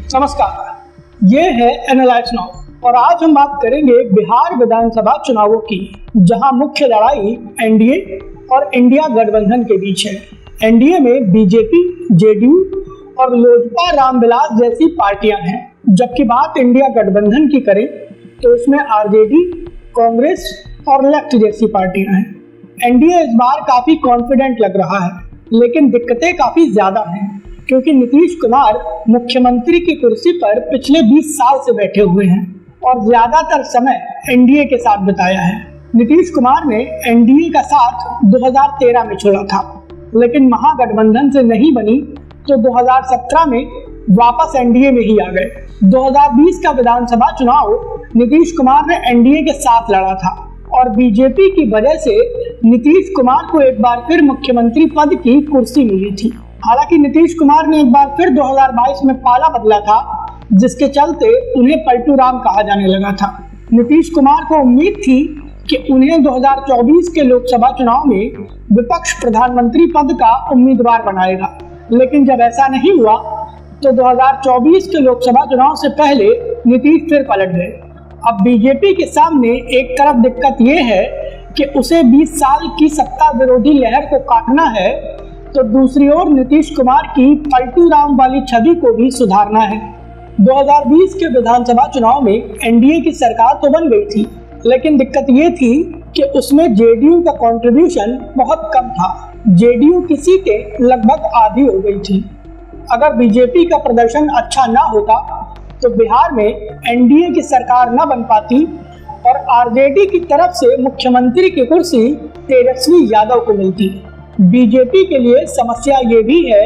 नमस्कार, ये है एनालाइज नाउ और आज हम बात करेंगे बिहार विधानसभा चुनावों की, जहां मुख्य लड़ाई एनडीए और इंडिया गठबंधन के बीच है। एनडीए में बीजेपी, जेडीयू और लोजपा रामविलास जैसी पार्टियां हैं, जबकि बात इंडिया गठबंधन की करें तो इसमें आरजेडी, कांग्रेस और लेफ्ट जैसी पार्टियां हैं। एनडीए इस बार काफी कॉन्फिडेंट लग रहा है, लेकिन दिक्कतें काफी ज्यादा हैं, क्योंकि नीतीश कुमार मुख्यमंत्री की कुर्सी पर पिछले 20 साल से बैठे हुए हैं और ज्यादातर समय एनडीए के साथ बिताया है। नीतीश कुमार ने एनडीए का साथ 2013 में छोड़ा था, लेकिन महागठबंधन से नहीं बनी तो 2017 में वापस एनडीए में ही आ गए। 2020 का विधानसभा चुनाव नीतीश कुमार ने एनडीए के साथ लड़ा था और बीजेपी की वजह से नीतीश कुमार को एक बार फिर मुख्यमंत्री पद की कुर्सी मिली थी। हालांकि नीतीश कुमार ने एक बार फिर 2022 में पाला बदला था, जिसके चलते उन्हें पलटू राम कहा जाने लगा था। नीतीश कुमार को उम्मीद थी कि उन्हें 2024 के लोकसभा चुनाव में विपक्ष प्रधानमंत्री पद का उम्मीदवार बनाएगा, लेकिन जब ऐसा नहीं हुआ तो 2024 के लोकसभा चुनाव से पहले नीतीश फिर पलट गए। अब बीजेपी के सामने एक तरफ दिक्कत ये है कि उसे 20 साल की सत्ता विरोधी लहर को काटना है, तो दूसरी ओर नीतीश कुमार की पलटू राम वाली छवि को भी सुधारना है। 2020 के विधानसभा चुनाव में एनडीए की सरकार तो बन गई थी, लेकिन दिक्कत ये थी कि उसमें जेडीयू का कंट्रीब्यूशन बहुत कम था। जेडीयू की सीटें लगभग आधी हो गई थी। अगर बीजेपी का प्रदर्शन अच्छा ना होता तो बिहार में एनडीए की सरकार न बन पाती और आरजेडी की तरफ से मुख्यमंत्री की कुर्सी तेजस्वी यादव को मिलती। बीजेपी के लिए समस्या ये भी है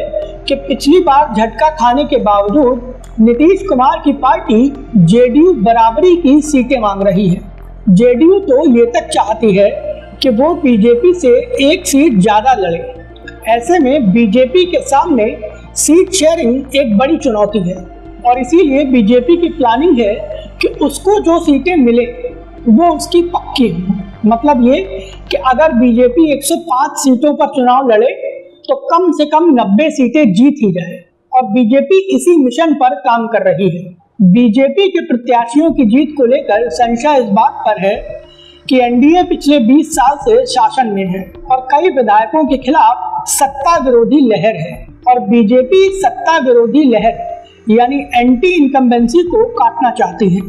कि पिछली बार झटका खाने के बावजूद नीतीश कुमार की पार्टी जेडीयू बराबरी की सीटें मांग रही है। जेडीयू तो ये तक चाहती है कि वो बीजेपी से एक सीट ज्यादा लड़े। ऐसे में बीजेपी के सामने सीट शेयरिंग एक बड़ी चुनौती है और इसीलिए बीजेपी की प्लानिंग है कि उसको जो सीटें मिले वो उसकी पक्की हो। मतलब ये कि अगर बीजेपी 105 सीटों पर चुनाव लड़े तो कम से कम 90 सीटें जीत ही जाए और बीजेपी इसी मिशन पर काम कर रही है। बीजेपी के प्रत्याशियों की जीत को लेकर संशय इस बात पर है कि एनडीए पिछले 20 साल से शासन में है और कई विधायकों के खिलाफ सत्ता विरोधी लहर है और बीजेपी सत्ता विरोधी लहर यानी एंटी इनकम्बेंसी को काटना चाहती है।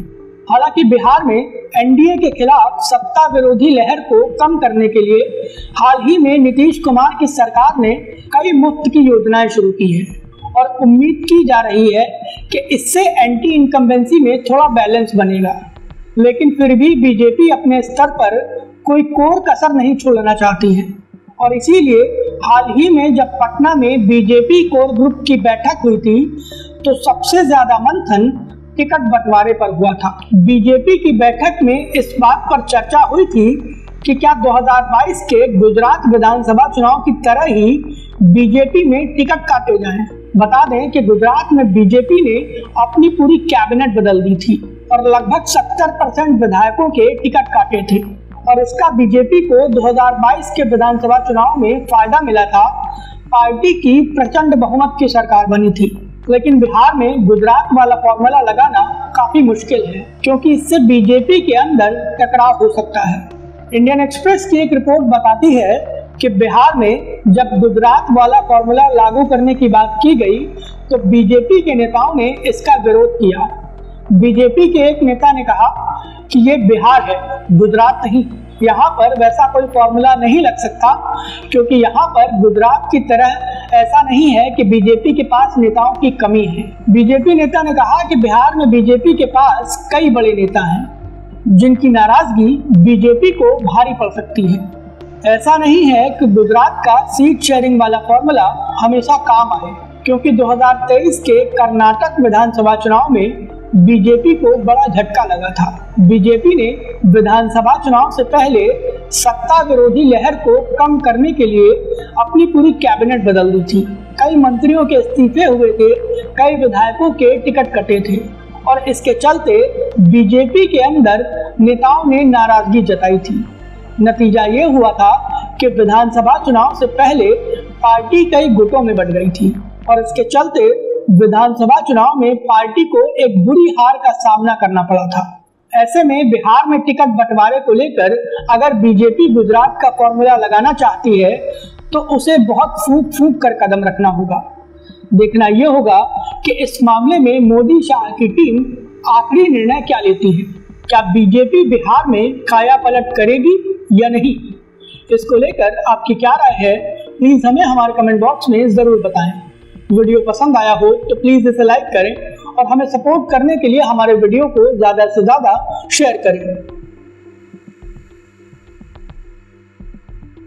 हालांकि बिहार में एनडीए के खिलाफ सत्ता विरोधी लहर को कम करने के लिए हाल ही में नीतीश कुमार की सरकार ने कई मुफ्त की योजनाएं शुरू की है और उम्मीद की जा रही है कि इससे एंटी इनकम्बेंसी में थोड़ा बैलेंस बनेगा। लेकिन फिर भी बीजेपी अपने स्तर पर कोई कोर कसर नहीं छोड़ना चाहती है और इसीलिए हाल ही में जब पटना में बीजेपी कोर ग्रुप की बैठक हुई थी तो सबसे ज्यादा मंथन टिकट बंटवारे पर हुआ था। बीजेपी की बैठक में इस बात पर चर्चा हुई थी कि क्या 2022 के गुजरात विधानसभा चुनाव की तरह ही बीजेपी में टिकट काटे जाएं। बता दें कि गुजरात में बीजेपी ने अपनी पूरी कैबिनेट बदल दी थी और लगभग 70% विधायकों के टिकट काटे थे और इसका बीजेपी को 2022 के विधानसभा चुनाव में फायदा मिला था। पार्टी की प्रचंड बहुमत की सरकार बनी थी, लेकिन बिहार में गुजरात वाला फॉर्मूला लगाना काफी मुश्किल है, क्योंकि इससे बीजेपी के अंदर टकराव हो सकता है। इंडियन एक्सप्रेस की एक रिपोर्ट बताती है कि बिहार में जब गुजरात वाला फॉर्मूला लागू करने की बात की गई तो बीजेपी के नेताओं ने इसका विरोध किया। बीजेपी के एक नेता ने कहा कि ये बिहार है, गुजरात नहीं। यहाँ पर वैसा कोई फॉर्मूला नहीं लग सकता, क्योंकि यहाँ पर गुजरात की तरह ऐसा नहीं है कि बीजेपी के पास नेताओं की कमी है। बीजेपी नेता ने कहा कि बिहार में बीजेपी के पास कई बड़े नेता हैं जिनकी नाराजगी बीजेपी को भारी पड़ सकती है। ऐसा नहीं है कि गुजरात का सीट शेयरिंग वाला फॉर्मूला हमेशा काम आए, क्योंकि 2023 के कर्नाटक विधानसभा चुनाव में बीजेपी को बड़ा झटका लगा था। बीजेपी ने विधानसभा चुनाव से पहले सत्ता विरोधी लहर को कम करने के लिए अपनी पूरी कैबिनेट बदल दी थी। कई मंत्रियों के इस्तीफे हुए थे, कई विधायकों के टिकट कटे थे और इसके चलते बीजेपी के अंदर नेताओं ने नाराजगी जताई थी। नतीजा ये हुआ था कि विधानसभा चुनाव से पहले पार्टी कई गुटों में बंट गई थी और इसके चलते विधानसभा चुनाव में पार्टी को एक बुरी हार का सामना करना पड़ा था। ऐसे में बिहार में टिकट बंटवारे को लेकर अगर बीजेपी गुजरात का फॉर्मूला लगाना चाहती है तो उसे बहुत फूंक फूंक कर कदम रखना होगा। देखना यह होगा कि इस मामले में मोदी शाह की टीम आखिरी निर्णय क्या लेती है। क्या बीजेपी बिहार में काया पलट करेगी या नहीं, इसको लेकर आपकी क्या राय है, प्लीज हमें हमारे कमेंट बॉक्स में जरूर बताएं। वीडियो पसंद आया हो तो प्लीज इसे लाइक करें और हमें सपोर्ट करने के लिए हमारे वीडियो को ज्यादा से ज्यादा शेयर करें।